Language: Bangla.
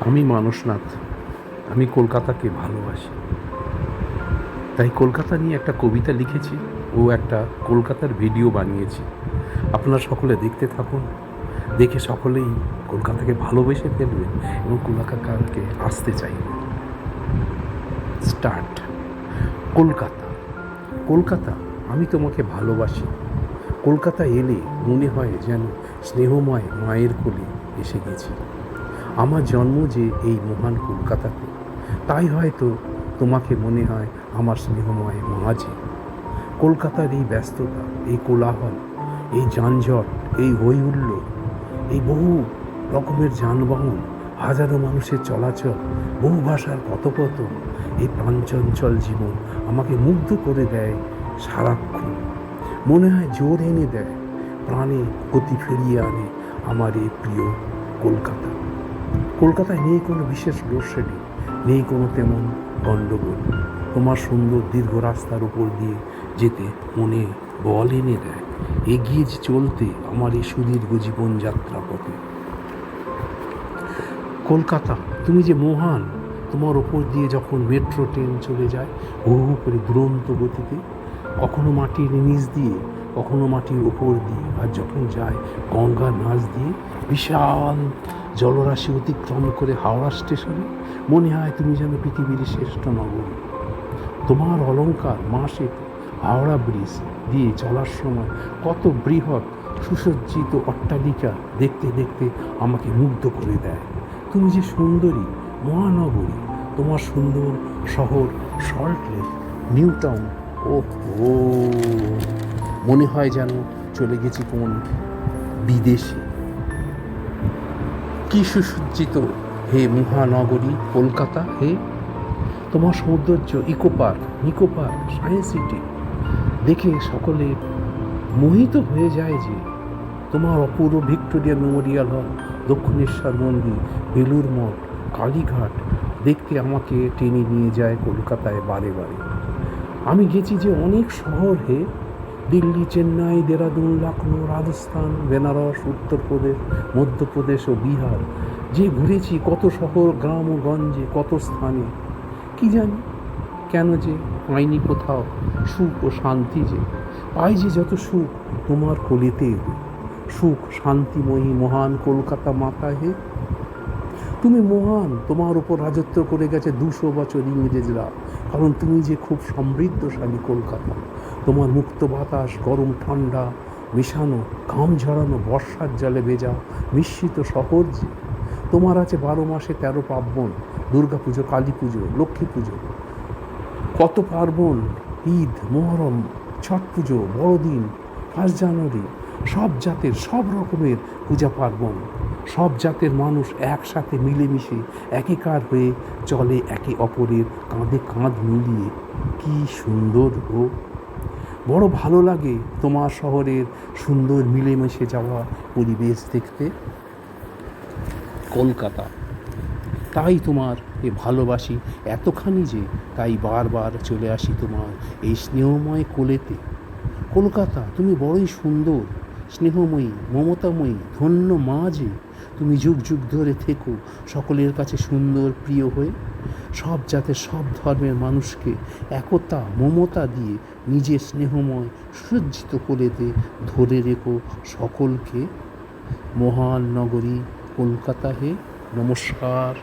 আমি মানসনাথ। আমি কলকাতাকে ভালোবাসি, তাই কলকাতা নিয়ে একটা কবিতা লিখেছি ও একটা কলকাতার ভিডিও বানিয়েছি। আপনারা সকলে দেখতে থাকুন, দেখে সকলেই কলকাতাকে ভালোবেসে ফেলবেন এবং কলকাতাকে আসতে চাইবেন। স্টার্ট। কলকাতা, কলকাতা, আমি তোমাকে ভালোবাসি। কলকাতা এলে মনে হয় যেন স্নেহময় মায়ের কোলে এসে গেছি। আমার জন্ম যে এই মহান কলকাতাতে, তাই হয়তো তোমাকে মনে হয় আমার স্নেহময় মাঝে। কলকাতার এই ব্যস্ততা, এই কোলাহল, এই যানজট, এই হই হুল্লোড়, এই বহু রকমের যানবাহন, হাজারো মানুষের চলাচল, বহু ভাষার কথোপকথন, এই প্রাণচঞ্চল জীবন আমাকে মুগ্ধ করে দেয় সারাক্ষণ। মনে হয় জোর এনে দেয়, প্রাণে গতি ফিরিয়ে আনে আমার এই প্রিয় কলকাতা। কলকাতায় নেই কোনো বিশেষ লোডশেডিং, নেই কোনো তেমন গণ্ডগোল। তোমার সুন্দর দীর্ঘ রাস্তার উপর দিয়ে যেতে মনে বল এনে দেয় এগিয়ে চলতে আমার এই সুদীর্ঘ জীবনযাত্রা পথে। কলকাতা, তুমি যে মহান, তোমার ওপর দিয়ে যখন মেট্রো ট্রেন চলে যায় হু হু করে দুরন্ত গতিতে, কখনো মাটির নিচ দিয়ে, কখনো মাটির ওপর দিয়ে, আর যখন যায় গঙ্গার নাচ দিয়ে বিশাল জলরাশি অতিক্রম করে হাওড়া স্টেশনে, মনে হয় তুমি যেন পৃথিবীর শ্রেষ্ঠ নগরী। তোমার অলংকার মাসে হাওড়া ব্রিজ দিয়ে চলার সময় কত বৃহৎ সুসজ্জিত অট্টালিকা দেখতে দেখতে আমাকে মুগ্ধ করে দেয়। তুমি যে সুন্দরী মহানগরী, তোমার সুন্দর শহর সল্ট লেক, নিউ টাউন, ও মনে হয় যেন চলে গেছি কোন বিদেশে। কি সুসজ্জিত হে মহানগরী কলকাতা হে! তোমার সৌন্দর্য, eco park, Nico park, science city দেখে সকলে মোহিত হয়ে যায় যে। তোমার অপূর্ব ভিক্টোরিয়া মেমোরিয়াল হল, দক্ষিণেশ্বর মন্দির, বেলুড় মঠ, কালীঘাট দেখতে আমাকে টেনে নিয়ে যায় কলকাতায় বারে বারে। আমি গেছি যে অনেক শহর হে, দিল্লি, চেন্নাই, দেরাদুন, লখনৌ, রাজস্থান, বেনারস, উত্তরপ্রদেশ, মধ্যপ্রদেশ ও বিহার। যে ঘুরেছি কত শহর, গ্রাম ও গঞ্জে, কত স্থানে, কি জানি কেন যে পাইনি কোথাও সুখ ও শান্তি। যে পাই যে যত সুখ তোমার কোলেতে এলে, সুখ শান্তিময়ী মহান কলকাতা মাতা হে। তুমি মহান, তোমার উপর রাজত্ব করে গেছে 200 বছর ইংরেজরা, কারণ তুমি যে খুব সমৃদ্ধশালী কলকাতা। তোমার মুক্ত বাতাস, গরম ঠান্ডা মেশানো, ঘাম ঝরানো, বর্ষার জলে ভেজা মিশ্রিত শহর যে। তোমার আছে 12 মাসে 13 পার্বণ, দুর্গা পুজো, কালী পুজো, লক্ষ্মী পুজো, কত পার্বণ, ঈদ, মহরম, ছট পুজো, বড়দিন, 1 জানুয়ারি, সব জাতের সব রকমের পূজা পার্বণ, সব জাতের মানুষ একসাথে মিলেমিশে একাকার হয়ে চলে একে অপরের কাঁধে কাঁধ মিলিয়ে। কি সুন্দর গো! বড় ভালো লাগে তোমার শহরের সুন্দর মিলেমিশে যাওয়া পরিবেশ দেখতে। কলকাতা, তাই তোমার এ ভালোবাসি এতখানি যে তাই বারবার চলে আসি তোমার এই স্নেহময় কোলেতে। কলকাতা, তুমি বড়ই সুন্দর, স্নেহময়ী, মমতাময়ী, ধন্য মা যে। তুমি যুগ যুগ ধরে থেকো সকলের কাছে সুন্দর প্রিয় হয়ে, সব জাতের সব ধর্মের মানুষকে একতা মমতা দিয়ে নিজের স্নেহময় সুসজ্জিত কোলেতে ধরে রেখো সকলকে। মহান নগরী কলকাতা হে। নমস্কার।